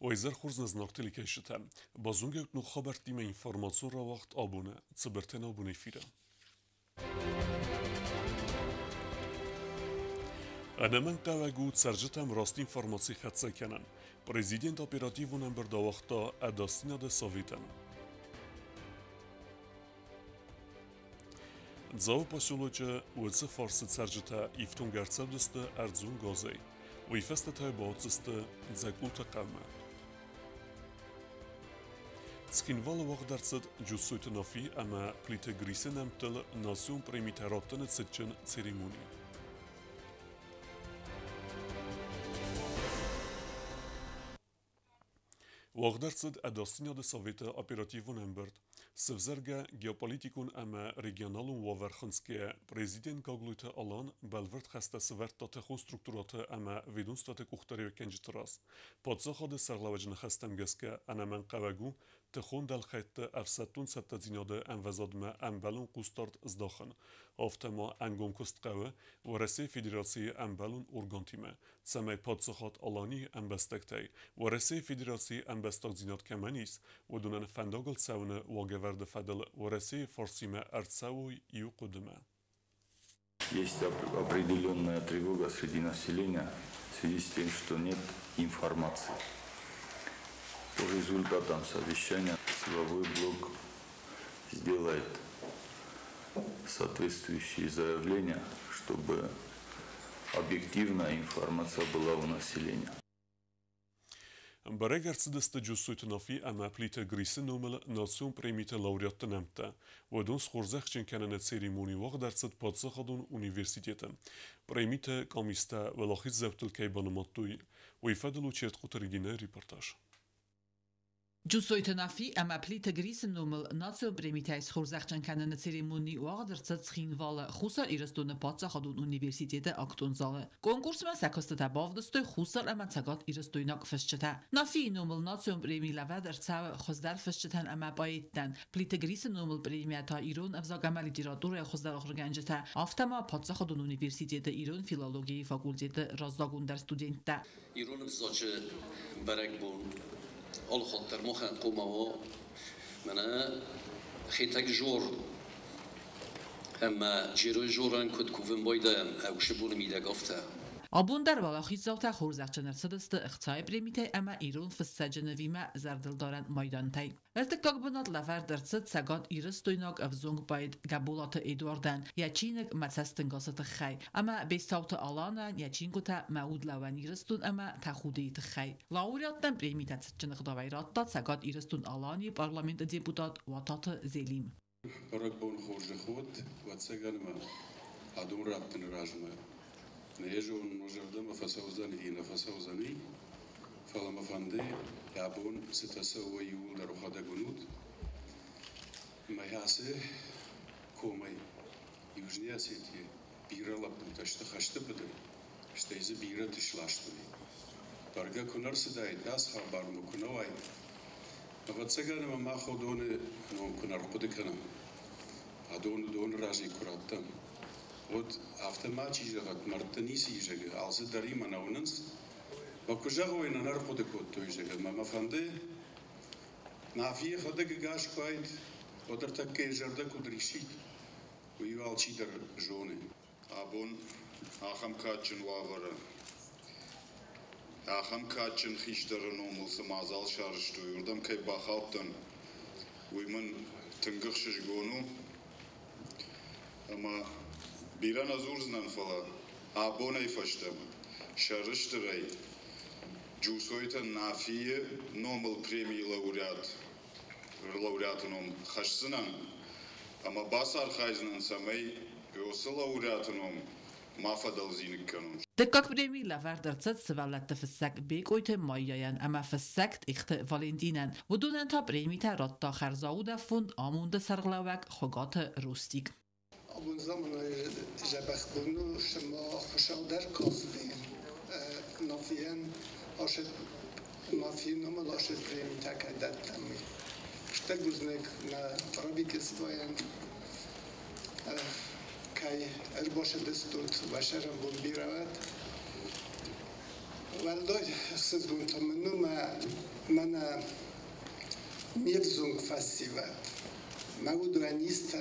ویزر خورز نزناکتلی کشتم. بازونگه نو خبر تیم اینفورماسیون را وقت آبونه. صبرتن آبونه فیره. أنا من قاوغود سرجتم راست informacji خدسه کنن. Prezydent operatywunem berdawachta adastina de Sowieten. Dzał posiolocie ulicy Farsy Sergita i w Tungarcebdysty Erdzun Gozej. U ifeste tajbacysty Dzegulta Qamma. Skinvala waqdarcid Jussuit Nafi ama plite Grisinem til Nation Premitaratını Sitchin Ceremoni. Waqdarcid adastina de Sowieta operatywunem berd. Sevzerga geopolitikun ama regionalun waverkhanskie prezident Gogluta alan belvert khasta svert tate khun strukturate ama vidun state kuxtari kenjitras. Podzakhode serlavajna khastam gaska ana man qawagu تخون دل خیت افساتون ست زیناده انوزادمه انبالون قستارد ازداخن. آفتما انگم کست قوه و رسی فدراسی انبالون ارگانتیمه. سمی پادسخات آلانی انبستکتی و رسی فدراسی انبستاک زیناد کمانیس و دونن فنداگل سونه واگورد فدل و رسی فارسیمه ارتساوی یو قدمه. Есть определенная тревога среди населения в связи с тем, что нет информации. По результатам совещания силовой блок сделает соответствующие заявления, чтобы объективная информация была у населения. برای گرسیدست جسویت نافی اما پلیت گریس نومل ناسیون پریمیت لاوریات نمته و دون سخورزخ چن کنن سریمونی وقت درصد پادسخ دون اونیورسیتیت پریمیت کامیسته ولاخیت زبطل که بانماتوی و ایفادلو چیرت قطرگینه ریپورتاج. جوسویت نافی اما پلیت گریس نومل ناسیون پریمیتایس خورزخچن کنن سریمونی واقع درصد سخینوال خوصر ایرستون پادسا خدون اونیورسیتیت اکتون زاله. کنکورس من سکست تباف دستوی خوصر اما تگات ایرستوی ناک فشچته. نافی نومل ناسیون پریمی لوه درصد خوزدر فشچتن اما بایدن. پلیت گریس نومل پریمیتا ایرون افزا گمالی دیراتور خوزدر آخرگنجته. آفتما پادسا خدون اونیورسیتیت ایرون فیلولوژی فاکولتیت رازداگون در استودنته. ایرون افزاچه برگ بون. آل خاطر مخن قومه منه خیتک جور اما جیروی جوران کد کوفن بایدم اوش بون میده گفته آبون در واقع خیزاوتا خورزخچنر صدست اختای پریمیته اما ایرون فسجنوی ما زردل دارن مایدانتای. ارتکاک بنات لفر درصد سگات ایرستویناک افزونگ باید قبولات ایدواردن یا چینک متستنگاست خی اما بیستاوت آلانن یا چینگوتا معود لوان ایرستون اما تخودیت خی. لاوریاتن پریمیته سجنخ داویرات داد سگات ایرستون آلانی پارلمنت دیپوتات واتات زیلیم. برای بون خورج خود و تسگن ما ادون رابطن راجمه. نيجون مجردم فسوزني نفسوزني فلما فندي يابون ستسوي يول در خدا جنود ما ياسه كومي يوجني أسيتي بيرة لبوت اشتخشت بدري اشتيز بيرة تشلاشتني درجة كنر سداي داس خبر مكنواي نفتسجن ما خدون نوم كنر قدكنا دون راجي كراتم od автоматически мартаниси жега, алзе дарима на унанс, вакужаго и на наркотикот той жега, мама фанде, на фие ходе гаш квайт, одер таке жарда кудришит, уивал чидер жоне. Абон ахам качен лавара, ахам качен хиштер номулса мазал шаршту, юрдам кай бахалтан, уйман тынгыхшиш гону, ама بیران از ورزنان فلا آبونه فشتم شرشتری جوسویت نافیه نومل پریمی لوریات نوم خشسنان اما باسار خایزنان سمی یوس لوریات نوم مافدال زینک کنم. دکاک پریمی لور درصد سوالت فسک بیگویت مایان اما فسکت اخت والندینن و دونن تا پریمی تا راد تا خرزاود فند آمونده سرغلاوک خگات روستیک. اون زمان جبخت بودن شما خوشحال در کاستی نافیان آشد نافیان نمال آشد پریمی تکیدت تمی شتر گزنک نا رابی کستوین که باشه دستوت و شرم بون بیرود ول Leute, es ist gut, man Mirzung Festival. Maud Ranista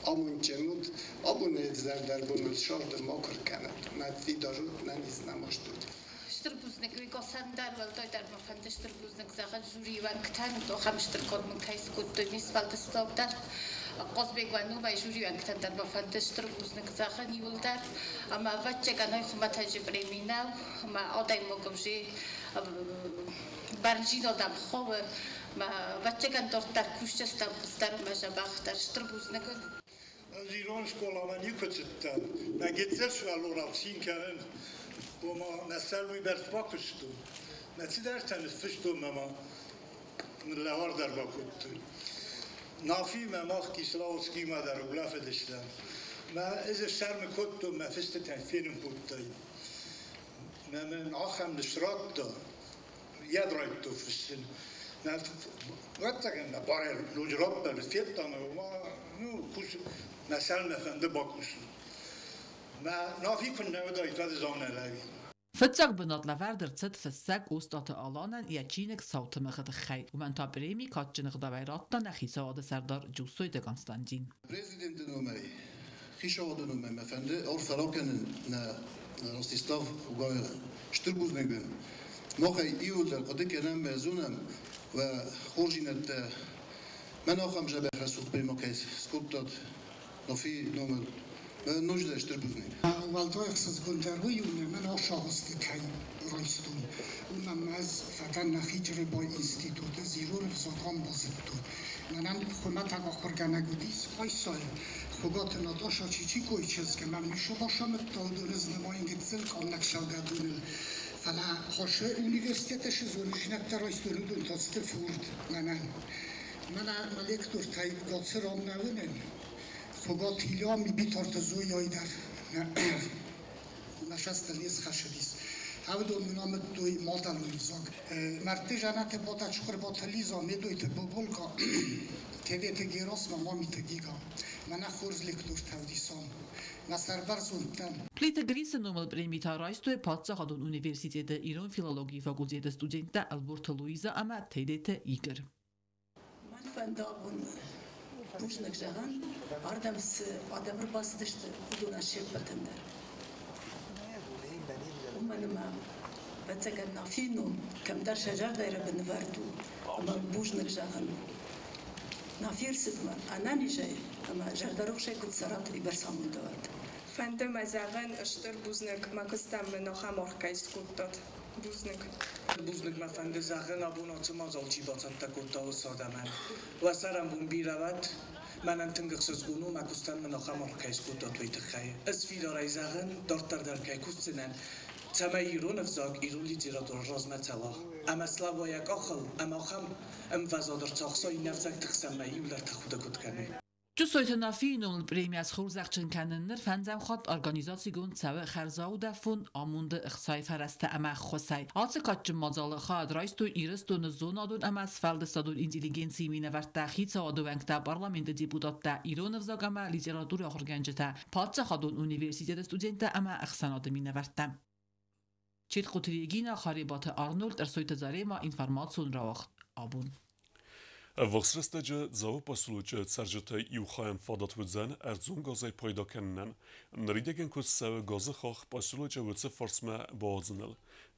Amuncenut, abone در بنود شارد ماکر کند. نتفی دارود ننیز نماشتود. Штърбузник ви го сандар вал той дар мафанде штърбузник загал жури ван ктан то хам штъркот мен кайс кут той мис вал дестоб дар qozbek вану бай жури ван ктан дар мафанде штърбузник загал ниул дар ама ваче ганай хуматаҗи преминав ама одай могомжи баржино дам хове ма ваче ган дортар кушчастам хстар мажабах дар штърбузник Az İran şkolamanı kötütten. Ben gitzer şu alora sinkerin. Bu ma neselmi bert bakıştı. Neti derseniz fıştım ama lehar der bakıttı. Nafi memak kislavski ma der ulaf edişler. Ma ez şermi kuttum ma fısteten film kuttay. Ma men aham nişratta. Yadrayttu fışın. Ma gattakın da bare lujrabba fiyattan ma nu kuş مثلا فنده باکوشون ما نافی کنه و دایت و زانه لوی Fëtsak bënat laverder cët fëssak ustat alanen ja qinek sautë më këtë khaj. U men ta premi ka që në këdavajratta në khisa adë serdar gjusoj të Konstantin. Prezidentin numeri, khisha adë nume me fende, or felakenin në Rostislav uga shtërbuznikën. Mokaj iullër, këtë kenem me zunem ve khorjinet men akam zhebe khasut për mokajs, skuptat نفی نامل من نجده اشتربوزنی. والدای خصوص گندروی من آشاهسته کی رایستون. اونم از فتن نخیجر با اینستیتوت زیرون فزاکان بازدتو. منم خدمت آخر گنگودیس آیسای خوبات نداشت چی کوی چیز که من میشه باشم تادون از نماینگ تزل کام نکشاگدون فلا خاشه اونیورسیتش زونش نکتر رایستون دون تاست فورد من ملکتور تای گاتسرام نونن. خوگات هیلیا می بیتارت زوی آیدر نشست نیز خشدیس او دو منامت دوی مالدن لیزاگ مرتی جنت باتا چخور باتا لیزا می دوی تا بابولگا تیده تگیراس ما می تگیگا من خورز لکتور تودیسان نصربر زوندن Plitë grisë numëll premi të rajstu e patë që hadon Universitetë Iran Filologi Fakultetë Studente Alberto Luiza ama tejde ikër. Bujnek jahan, ardam se adamır basdıştı, kuduna şerbetender. Umanıma, betsegan nafinum, kamdar şajar dayra benverdu, ama bujnek jahan. Nafir sıdma, anani jay, ama jardarok şey kutsarat ibersamın davat. Fende mazagan ıştır buznek, makıstam menoha morkayst kuttat. Buznik ma fende zagen abunatı mazalci batıtta kutta usadamın. Vasaram bun biravat. Manan tıngıksız gunu makustan menoha morkayst kuttat veytikhay. Esfida rayzagen dartar derkay kustinen. Tama İran evzak İran literatür razmetala. Ama Slavoyak akıl, ama xam vazadır çaxsay nefzak tıxsamayı ular taxuda kutkanı. Gjusojtë nafi numëll premi as khurzaxçën kanënër fenzem xat organizatsigun tsawe kherzau da fun amunde ixsay fereste ama khosay. Atse kaççı mazalı xad raistu iristu në zonadun ama sfaldestadun inteligenci mine verta xitsa aduvenkta parlamenti deputatta İranevzak ama literatura xorgenjeta patsa xadun universitete studente ama ixsanadı mine verta. Çet qutriyegina xaribatı Arnold ersojtë zarema informatsun rawaxt abun. Vosresteđe za opasluče cerđete i uhajem fadat vudzen erzun gazay payda keninnen, nridegen kus sewe gazı xax pasluče vudse farsme boğazınel.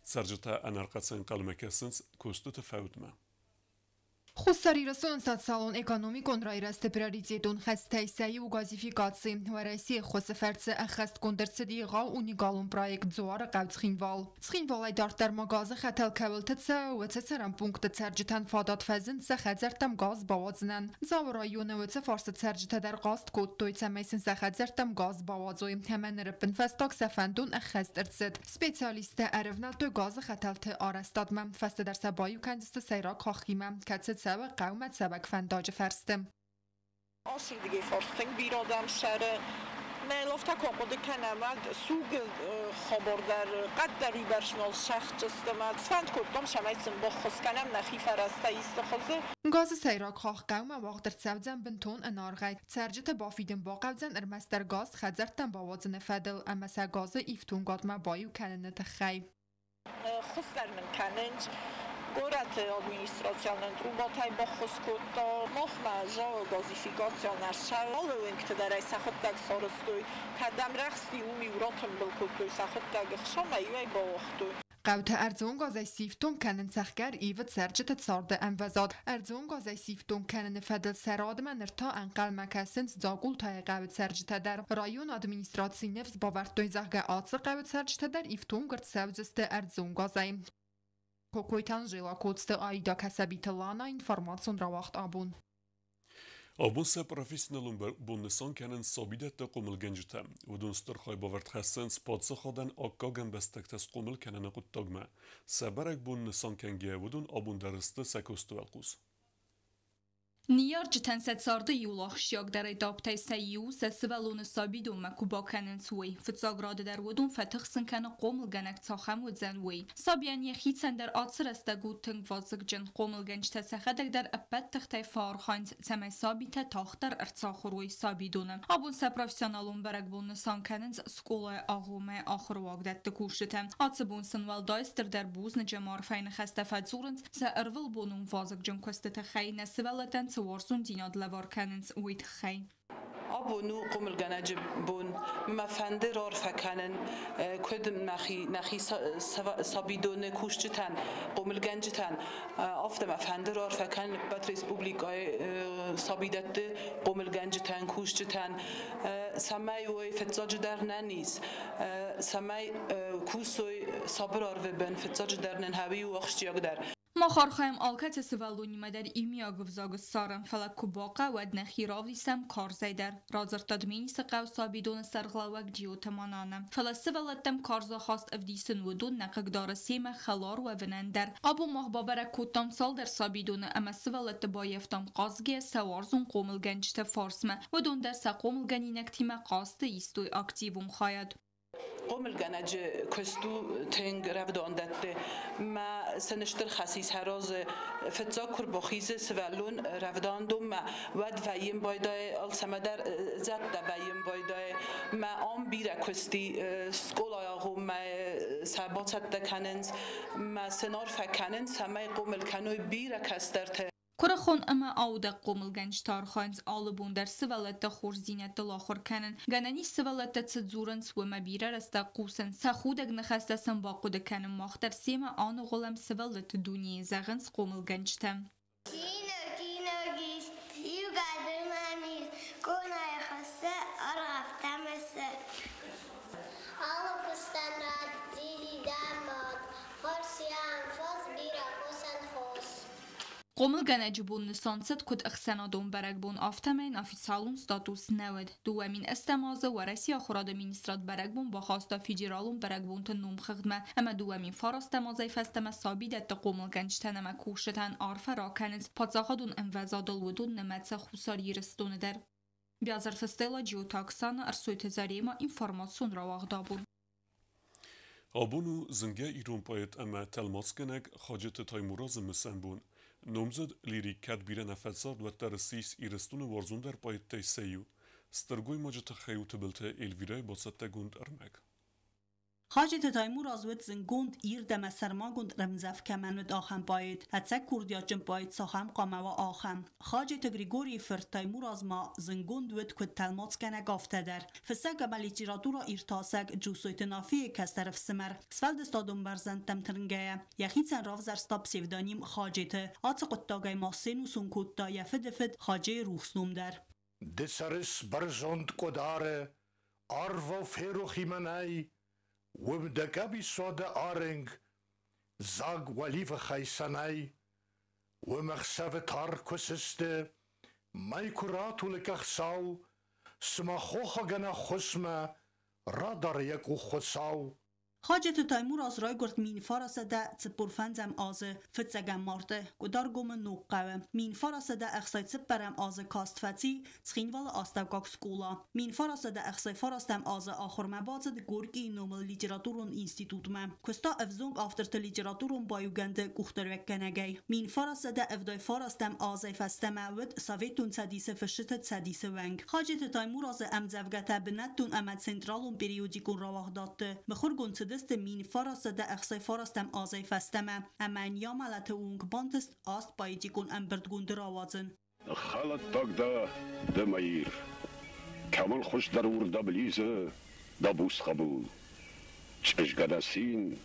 Cerđete enerqatsen kalmekesins kustu tefevdme. Խուսարիրասոն սացալոն էկոնոմիկոն ռայրաստը պրարիցետոն խստայսայի ու գազիֆիկացի վարայսի խոսը ախաստ կոնդրցդի գա ունիգալուն պրայեկտ զոարը qavցխինվալ։ Ցխինվալ այդ արտարմա գազը խաթալ կավլտցը ու ցցարան պունկտը ցերջտան ֆադատ ֆազին սախadzertam gaz բավազնան։ Զավրայոնը ուծը ֆարսը ցերջտա դար գաստ կոտտոյցը մեսին սախadzertam gaz բավազոյ հեմաները պնֆաստոք սաֆանդուն ախաստ ըրցդ։ Սպեցիալիստը արևնալ տո գազը խաթալ թե արաստատմա ֆաստը դարսաբայու կանդստը սայրակ խախիմա կացած قومت سبک فنداج فرستم. آسر دیگه فرستنگ بیرادم شهر ملافتا کنقود کنمد سوگ خبر در قد دری برشمال شخص جستمد فند کردم شمایتن با خسکنم نخی فرسته ایستخوزه گاز سیراک خواه قوم واقع در سوزن بنتون انارغید سرجت بافیدن با قوزن ارمستر گاز خزرتن با وازن فدل اما سر گاز ایفتون گاد ما بایو کننه تخیب خسرن کننج گورت ادمینستراسیونن روباتای با خسکوتا مخمه جا گازیفیکاسیونر شغال و انکت در ای سخت دگ سارستوی کدم رخصی و میوراتم بلکوتوی سخت دگ خشم ایوی با وقتوی قوت ارزون گازای سیفتون کنن سخگر ایوت سرجت تصارده انوزاد ارزون گازای سیفتون کنن فدل سراد من ارتا انقل مکسنس زاگول تای قوت سرجت در رایون ادمینستراسی نفس باورتوی زخگه آتس قوت سرجت در ایفتون گرد سوزست ارزون گازای کوکویتان جیلا کودست آیدا کسبیت لانا اینفرماسیون را وقت آبون Abun se profesyonelun bunnesan kenen sabidet de qomil gencite و دونستر خای باورد خستن سپاتس خودن آکاگن بستکتس قمل کنن قد تاگمه سبرک bunnesan کنگه ودون abun درسته سکوستو القوس نیار جتن ست سارده یولاخ شیاک در دابتای سیو سسولون سابیدو مکوبا کنن سوی فتزاگراده در ودون فتخ سنکن قومل گنک تاخم و زنوی سابیان یخید سن در آتسر استگود تنگ وازگ جن قومل گنج تسخدک در ابت تختای فارخاند سمی سابیت تاختر ارتساخروی سابیدونن آبون سه پروفیسیونالون برگ بون نسان کننز سکول آغومه آخر واقدت دکوشتم آتس بون سنوال دایستر در بوز نجمار فین خسته فدزورنز سه ارول بونون وازگ جن کستت خی نسولتن وارسون دیناد لوار کننز ویت خی. آبونو قمل گنج بون مفنده رار فکنن کدم نخی سابیدون کوشتن قمل گنجتن آفت مفنده رار فکن بات ریسپوبلیکای سابیدت قمل گنجتن کوشتن سمای وی فتزاج در ننیز سمای کوسوی صبرار و بن فتزاج در ننهوی و اخشیاق در ما خارخایم آلکت سوالونی مدر ایمیا گفزاگ سارن فلک کباقه و دنخی راویسم کار زیدر رازر تدمینیس قو سابیدون سرغلاوک جیو تمانانم فلا سوالتم کارزا خواست افدیسن ودون نقاقدار سیم خلار و ونندر ابو مخبابر کتام سال در سابیدون اما سوالت بایفتام قازگی سوارزون قومل گنجت فارسمه ودون در سقومل گنینک تیم قاست ایستوی اکتیوم خواید قومل گنج کستو تنگ رفدان داده ما سنشتر خسیس هراز فتزاکر بخیز سوالون رفدان دوم ما ود ویم بایدای آلسمدر زد ویم بایدای ما آم بیره کستی سکول آیاغو ما سبات دکننز ما سنار فکننز همه قومل کنوی بیره کسترته کرخون اما آوده قومل گنج تارخانز آلبون در سوالت خورزینت دلاخور کنن گنانی سوالت تزورنس و مبیره رسته قوسن سخودک نخسته سن باقود کنن ماختر سیم آن غلم سوالت دونی زغنس قومل گنج تم قومل گنج بون نسانست کد اخسنادون برگ بون آفتمین افیسالون ستاتوس نود دوامین استمازه و رسی آخراد مینسترات برگ بون با خواستا فیجرالون برگ بون تنوم خدمه اما دوامین فاراستمازه فستمه سابیدت قومل گنج تنمه کوشتن عرف راکنز پادزاخدون انوزادل ودون نمتس خوصاری رستون در بیازر فستیلا جیوتاکسان ارسوی تزاریما اینفرماسون را واغدابون آبونو زنگه ایرون پایت اما تلماسکنک خاجت تایموراز مسن بون نمزد لیریک کد بیره نفساد و ترسیس ایرستون ورزون در پایت تیسیو سترگوی ماجت خیوت بلته ایلویرای باسته گوند ارمک خاجت تایمور ازوت زنگوند ایر دم سرما گوند رمزف کمنود آخم باید حتسک کردیا جم باید ساخم قامه و آخم خاجت گریگوری فرد تایمور از ما زنگوند ود کد تلمات کنه گافته در فسک ملیتیراتورا ایرتاسک جوسویت نافی کس طرف سمر سفل دستادون برزند تمترنگه یخید سن راف زرستاب سیودانیم خاجت آتس قطاقای ماسین و سنکود تا یفد خاجه روخسنوم در دسرس برزند قداره آرو فیروخی منای ومدقابي صودا آرنگ زاگ ولیف خیسانای ومخسف تار کسسته مایکوراتو لکخساو سماخوخا گنا خسمه رادار یکو خساو خاجت تایمور از رای گرد مین فارس ده تپرفنزم آزه فتزگم مارده گدار گوم نوقوه مین فارس ده اخصای تپرم آزه کاست فتی تخینوال آستوگاک سکولا مین فارس ده اخصای فارستم آزه آخر مبازه ده گورگی نومل لیتراتورون اینستیتوت مم کستا افزونگ آفترت لیتراتورون بایوگنده گوختر وکنگی مین فارس ده افدای فارستم آزه فستم ود ساویتون سدیسه فشت سدیسه ونگ خاجت تایمور از امزوگته بنتون امد سنترالون پریودیکون رواق داده بخور گنت فدست مين فرست ده اخصي فرستم آزي فستمه اما ياملت اونك بانتست آست بايدي كون امبردگون دراوازن خالد تاقدا دماير كمال خوش درور دبليزه دبوس خبو چشگدسين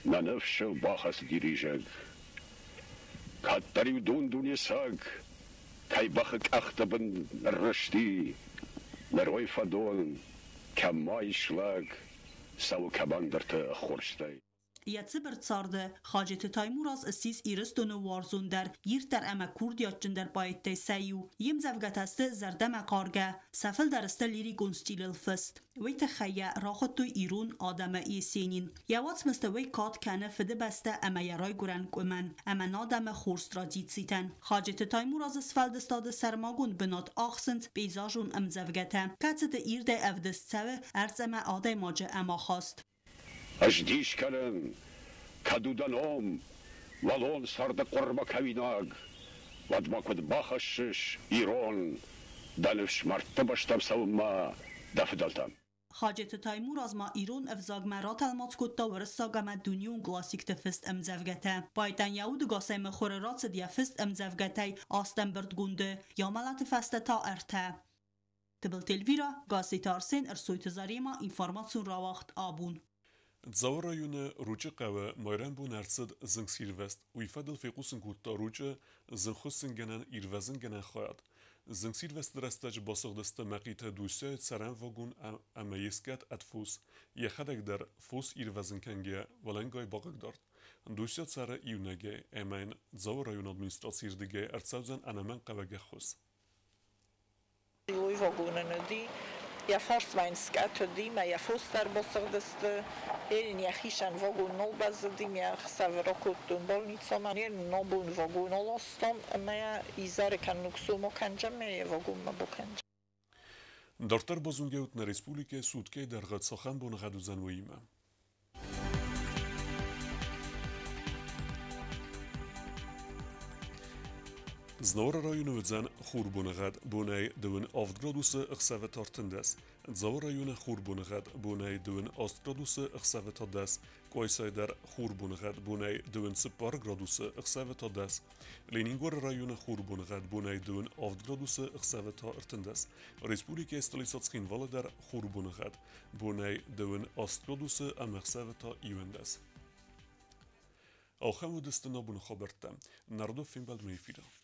ننفش باخس ديريجك كاتري دون دوني ساق كاي بخك اختبن الرشتي نروي فدون كماي شلاق سو كباندرت خورشتي یتسبر تسارده خاجت تایمور از اسیس ایرستون وارزون در ییر در اما کوردیاتجن در باید تی سیو یم زفگت است زردم قارگه سفل در است لیری گونستیل الفست وی تخیه راخت تو ایرون آدم ایسینین یوات مستوی کات کنه فده بسته اما یرای گرن کمن اما نادم خورست را دید سیتن خاجت تایمور از اسفل دستاد سرماگون بنات آخسند بیزاجون ام زفگته کتت ایر ده افدست سوه ارز اما آده ماجه اما خواست اجدیش کنن کدودنام ولون سرد قربا کویناگ ودما کد باخشش ایران دلش مرتبشتم سوما دفدلتم خاجت تایمور از ما ایران افزاگ مرات المات کتا ورساگم دنیون گلاسیک تفست امزفگته بایتن یهود گاسم خوررات دیا فست امزفگته آستن بردگونده یا ملت فسته تا ارته تبل تلویرا گاسی تارسین ارسویت زاریما اینفارماتسون را وقت آبون تزور رايون روجة قوى ميران بو نرسد زنگ سيلفست ويفضل في قوسن كوتا روجة زنگ خسن جنان إيروزن جنان خياد زنگ سيلفست درستج باسق دست مقيت دوسيا سران وگون اما يسكت اتفوس يخدك در فوس إيروزن كنگه ولنگاي باقق دارد دوسيا سر ايونگه امين تزور رايون ادمنستراسير دگه ارتسوزن انامن قوى خس Ja forsvajnska dima, ja foster bosrdest, ja hišan vogun nolbazadim, ja savrokutun bolnicom, ja nobun vogun olostom, ma ja izarekan nuksumo kanjame, ja vogun ma bokanjam. Dortar bozungeut na Respublike Sudke der Gatsachen bon Raduzan Wima. زنور رایون وزن خوربونغد بونای دون آفتگرادوس اخسوت تارتندس. زنور رایون خوربونغد بونای دون آفتگرادوس اخسوت تادس. کویسای در خوربونغد بونای دون سپار گرادوس اخسوت تادس. لینینگور رایون خوربونغد بونای دون آفتگرادوس اخسوت تارتندس. ریسپولیک استلیساتسکین والا در خوربونغد بونای دون آفتگرادوس ام اخسوت ایوندس. آخر و دست نبون خبرتم. نردو فیلم بلد میفیرم.